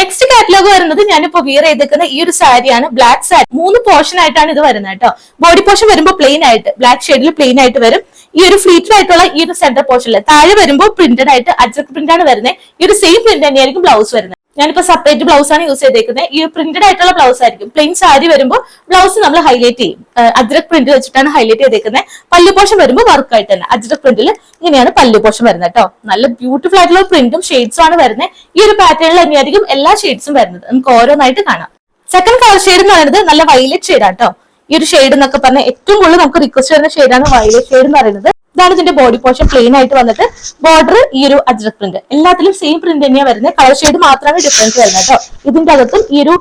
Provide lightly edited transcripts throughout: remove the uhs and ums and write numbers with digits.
Next catalogue വരുന്നത് ഞാനിപ്പോ wear ചെയ്തേക്കുന്ന ഈ ഒരു സാരിയാണ്. ബ്ലാക്ക് സാരി 3 പോർഷൻ ആയിട്ടാണ് ഇത് വരുന്നത് കേട്ടോ. ബോഡി പോർഷൻ വരുമ്പോൾ പ്ലെയിൻ ആയിട്ട് ബ്ലാക്ക് ഷെയ്ഡിൽ പ്ലെയിൻ ആയിട്ട് വരും. ഈ ഒരു ഫ്ലീറ്റഡ് ആയിട്ടുള്ള ഈ ഒരു സെന്റർ പോർഷനിൽ താഴെ വരുമ്പോൾ പ്രിന്റഡ് ആയിട്ട് അജ്രക് പ്രിന്റ് ആണ് വരുന്നത്. ഈ ഒരു സെയിം പ്രിന്റ് തന്നെയായിരിക്കും ബ്ലൗസ് വരുന്നത്. ഞാനിപ്പോ സെപ്പറേറ്റ് ബ്ലൗസ് ആണ് യൂസ് ചെയ്തേക്കുന്നത്. ഈ പ്രിന്റഡ് ആയിട്ടുള്ള ബ്ലൗസ് ആയിരിക്കും. പ്ലെയിൻ സാരി വരുമ്പോൾ ബ്ലൗസ് നമ്മൾ ഹൈലൈറ്റ് ചെയ്യും. അജ്രക് പ്രിന്റ് വെച്ചിട്ടാണ് ഹൈലൈറ്റ് ചെയ്തേക്കുന്നത്. പല്ലു പോർഷൻ വരുമ്പോൾ വർക്ക് ആയിട്ട് തന്നെ അജ്രക് പ്രിന്റിൽ ഇങ്ങനെയാണ് പല്ലു പോർഷൻ വരുന്നത് കേട്ടോ. നല്ല ബ്യൂട്ടിഫുൾ ആയിട്ടുള്ള പ്രിന്റും ഷെയ്ഡ്സും ആണ് വരുന്നത്. ഈ ഒരു പാറ്റേണിൽ തന്നെയായിരിക്കും എല്ലാ ഷെയ്ഡ്സും വരുന്നത്. നമുക്ക് ഓരോന്നായിട്ട് കാണാം. സെക്കൻഡ് കളർ ഷെയ്ഡ് എന്ന് പറയുന്നത് നല്ല വയലറ്റ് ഷെയ്ഡാണ് കേട്ടോ. ഈ ഒരു ഷെയ്ഡ് എന്നൊക്കെ പറഞ്ഞാൽ ഏറ്റവും കൂടുതൽ നമുക്ക് റിക്വസ്റ്റ് വരുന്ന ഷെയ്ഡാണ് വയലറ്റ് ഷെയ്ഡ് എന്ന് പറയുന്നത്. ഇതാണ് ഇതിന്റെ ബോഡി പോർഷൻ. പ്ലെയിൻ ആയിട്ട് വന്നിട്ട് ബോർഡർ ഈ ഒരു അജ്രക് പ്രിന്റ്. എല്ലാത്തിലും സെയിം പ്രിന്റ് തന്നെയാണ് വരുന്നത്. കളർ ഷെയ്ഡ് മാത്രമാണ് ഡിഫറൻസ് വരുന്നത് കേട്ടോ. ഇതിന്റെ അകത്തും ഈ ഒരു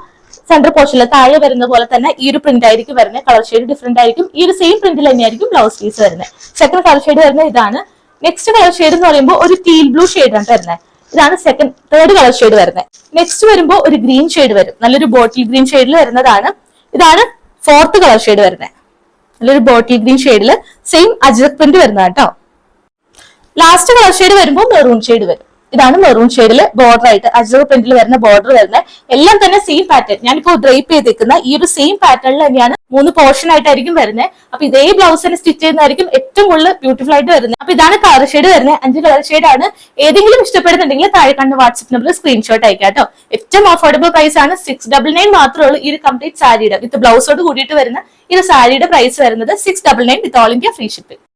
സെന്റർ പോർഷനിൽ താഴെ വരുന്ന പോലെ തന്നെ ഈ ഒരു പ്രിന്റ് ആയിരിക്കും വരുന്നത്. കളർ ഷെയ്ഡ് ഡിഫറെന്റ് ആയിരിക്കും. ഈ ഒരു സെയിം പ്രിന്റിൽ തന്നെയായിരിക്കും ബ്ലൗസ് പീസ് വരുന്നത്. സെക്കൻഡ് കളർ ഷെയ്ഡ് വരുന്നത് ഇതാണ്. നെക്സ്റ്റ് കളർ ഷെയ്ഡ് എന്ന് പറയുമ്പോൾ ഒരു ടീൽ ബ്ലൂ ഷെയ്ഡ് ആണ് വരുന്നത്. ഇതാണ് തേർഡ് കളർ ഷെയ്ഡ് വരുന്നത്. നെക്സ്റ്റ് വരുമ്പോൾ ഒരു ഗ്രീൻ ഷെയ്ഡ് വരും. നല്ലൊരു ബോട്ടിൽ ഗ്രീൻ ഷെയ്ഡിൽ വരുന്നതാണ്. ഇതാണ് ഫോർത്ത് കളർ ഷെയ്ഡ് വരുന്നത്. നല്ലൊരു ബോട്ടിൽ ഗ്രീൻ ഷെയ്ഡിൽ സെയിം അജ്രക് പ്രിന്റ് വരുന്നത് കേട്ടോ. ലാസ്റ്റ് കളർ ഷെയ്ഡ് വരുമ്പോൾ മെറൂൺ ഷെയ്ഡ് വരും. ഇതാണ് മെറൂൺ ഷെയ്ഡിൽ ബോർഡർ ആയിട്ട് അജ്രക് പ്രിന്റിൽ വരുന്ന ബോർഡർ വരുന്നത്. എല്ലാം തന്നെ സെയിം പാറ്റേൺ. ഞാനിപ്പോ ഡ്രൈപ്പ് ചെയ്തേക്കുന്ന ഈ ഒരു സെയിം പാറ്റേണിൽ തന്നെയാണ് 3 പോർഷൻ ആയിട്ടായിരിക്കും വരുന്നത്. അപ്പൊ ഇതേ ബ്ലൗസിന് സ്റ്റിച്ച് ചെയ്യുന്നതായിരിക്കും ഏറ്റവും കൂടുതൽ ബ്യൂട്ടിഫുൾ ആയിട്ട് വരുന്നത്. അപ്പൊ ഇതാണ് കളർ ഷെയ്ഡ് വരുന്നത്. 5 കളർ ഷെയ്ഡ് ആണ്. ഏതെങ്കിലും ഇഷ്ടപ്പെടുന്നുണ്ടെങ്കിൽ താഴെ കാണുന്ന വാട്സ്ആപ്പ് നമ്പറിൽ സ്ക്രീൻഷോട്ട് അയക്കാം കേട്ടോ. ഏറ്റവും അഫോർഡബിൾ പ്രൈസ് ആണ്. 699 മാത്രമേ ഉള്ളൂ ഈ ഒരു കംപ്ലീറ്റ് സാരിയുടെ വിത്ത് ബ്ലൗസോട് കൂടിയിട്ട് വരുന്ന ഈ ഒരു സാരിയുടെ പ്രൈസ് വരുന്നത് 699 with all India free shipping.